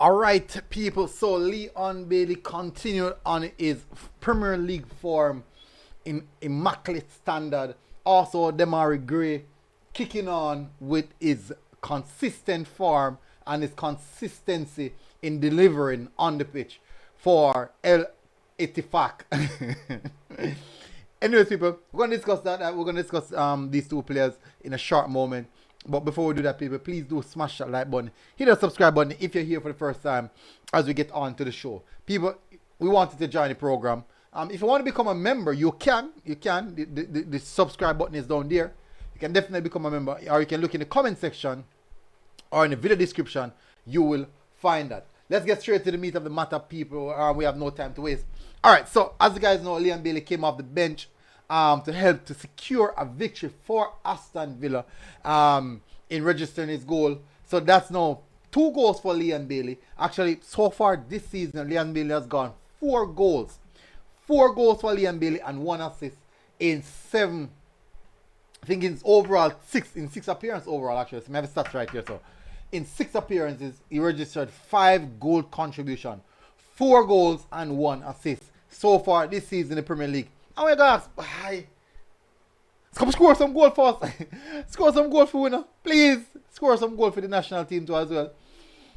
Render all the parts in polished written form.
Alright, people, so Leon Bailey continued on his Premier League form in immaculate standard. Also, Demarai Gray kicking on with his consistent form and his consistency in delivering on the pitch for El Ittifaq. Anyways, people, we're going to discuss that. We're going to discuss these two players in a short moment. But before we do that, people, please do smash that like button. Hit the subscribe button if you're here for the first time as we get on to the show. People, we wanted to join the program. If you want to become a member, you can. The subscribe button is down there. You can definitely become a member. Or you can look in the comment section or in the video description. You will find that. Let's get straight to the meat of the matter, people. We have no time to waste. Alright, so as you guys know, Leon Bailey came off the bench to help to secure a victory for Aston Villa in registering his goal. So that's now 2 goals for Leon Bailey. Actually, so far this season, Leon Bailey has gone 4 goals. 4 goals for Leon Bailey and 1 assist in 7. I think in overall 6 appearances overall, actually. So I have the stats right here. So in 6 appearances, he registered 5 goal contribution, 4 goals and 1 assist so far this season in the Premier League. And we're going to ask, hi, come score some goal for us. Score some goal for winner. Please score some goal for the national team too as well.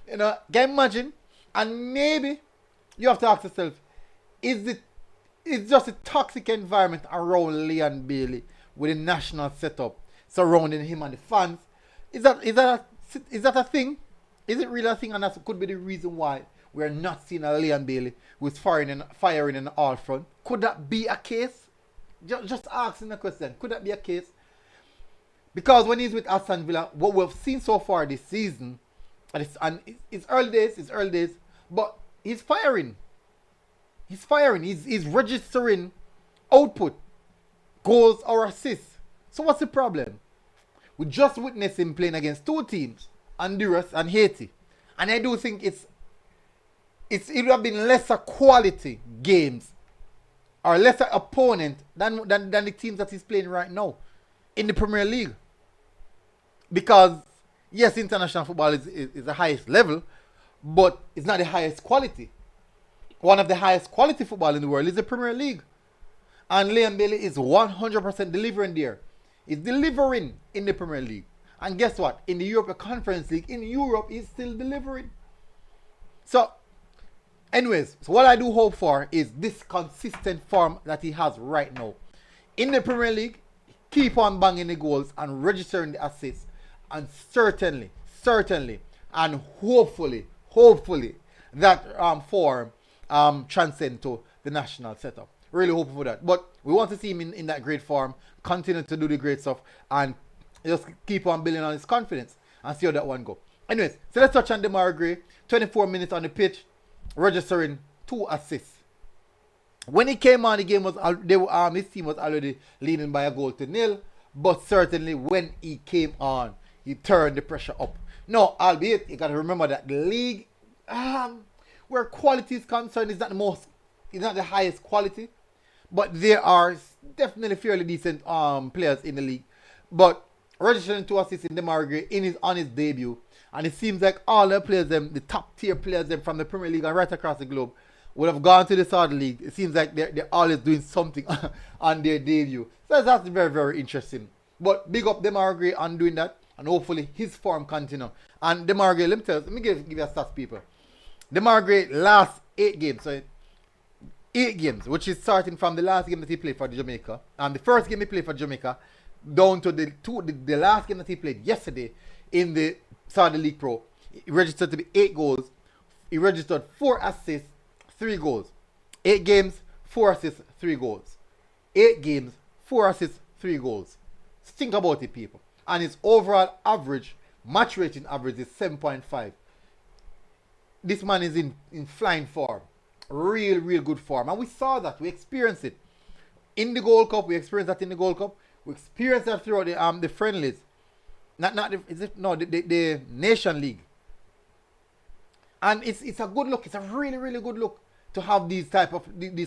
You know, can you imagine? And maybe you have to ask yourself, it's just a toxic environment around Leon Bailey with a national setup surrounding him and the fans. Is that a thing? Is it really a thing? And that could be the reason why we're not seeing a Leon Bailey who's firing in all front. Could that be a case? Just asking the question. Could that be a case? Because when he's with Aston Villa, what we've seen so far this season, and it's early days, but he's firing. He's registering output, goals or assists. So what's the problem? We just witnessed him playing against 2 teams, Honduras and Haiti. And I do think it would have been lesser quality games or lesser opponent than the teams that he's playing right now in the Premier League. Because, yes, international football is the highest level, but it's not the highest quality. One of the highest quality football in the world is the Premier League. And Leon Bailey is 100% delivering there. He's delivering in the Premier League. And guess what? In the Europa Conference League, in Europe, he's still delivering. So, anyways, so what I do hope for is this consistent form that he has right now. In the Premier League, keep on banging the goals and registering the assists. And certainly, and hopefully, that form transcend to the national setup. Really hoping for that. But we want to see him in that great form, continue to do the great stuff, and just keep on building on his confidence and see how that one go. Anyways, so let's touch on Demarai Gray. 24 minutes on the pitch, registering 2 assists. When he came on, the game was his team was already leading by a goal to 0. But certainly when he came on, he turned the pressure up. No, albeit you got to remember that the league, where quality is concerned, is not the highest quality. But there are definitely fairly decent players in the league. But registering 2 assists in Demarai Gray on his debut, and it seems like all the players, the top tier players from the Premier League and right across the globe, would have gone to the Saudi League. It seems like they're always doing something on their debut. So that's very, very interesting. But big up Demarai Gray on doing that, and hopefully his form continue. And Demarai Gray, let me give you a stats, people. Demarai Gray last 8 games, so 8 games, which is starting from the last game that he played for Jamaica, and the first game he played for Jamaica, down to the last game that he played yesterday in the Saudi League Pro. He registered to be 8 goals. He registered 4 assists, 3 goals. 8 games, 4 assists, 3 goals. 8 games, 4 assists, 3 goals. Think about it, people. And his overall average, match rating average is 7.5. This man is in flying form. Real good form. And we saw that. We experienced it. In the Gold Cup, we experienced that in the Gold Cup. We experienced that throughout the friendlies. The Nation League. And it's a good look. It's a really good look to have these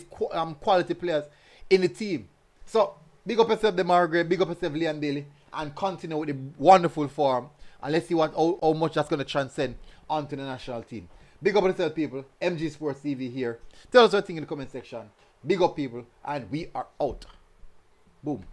quality players in the team. So big up yourself, Demarai Gray, big up yourself, Leon Bailey, and continue with the wonderful form. And let's see how much that's going to transcend onto the national team. Big up yourself, people. MG Sports TV here. Tell us what you think in the comment section. Big up, people. And we are out. Boom.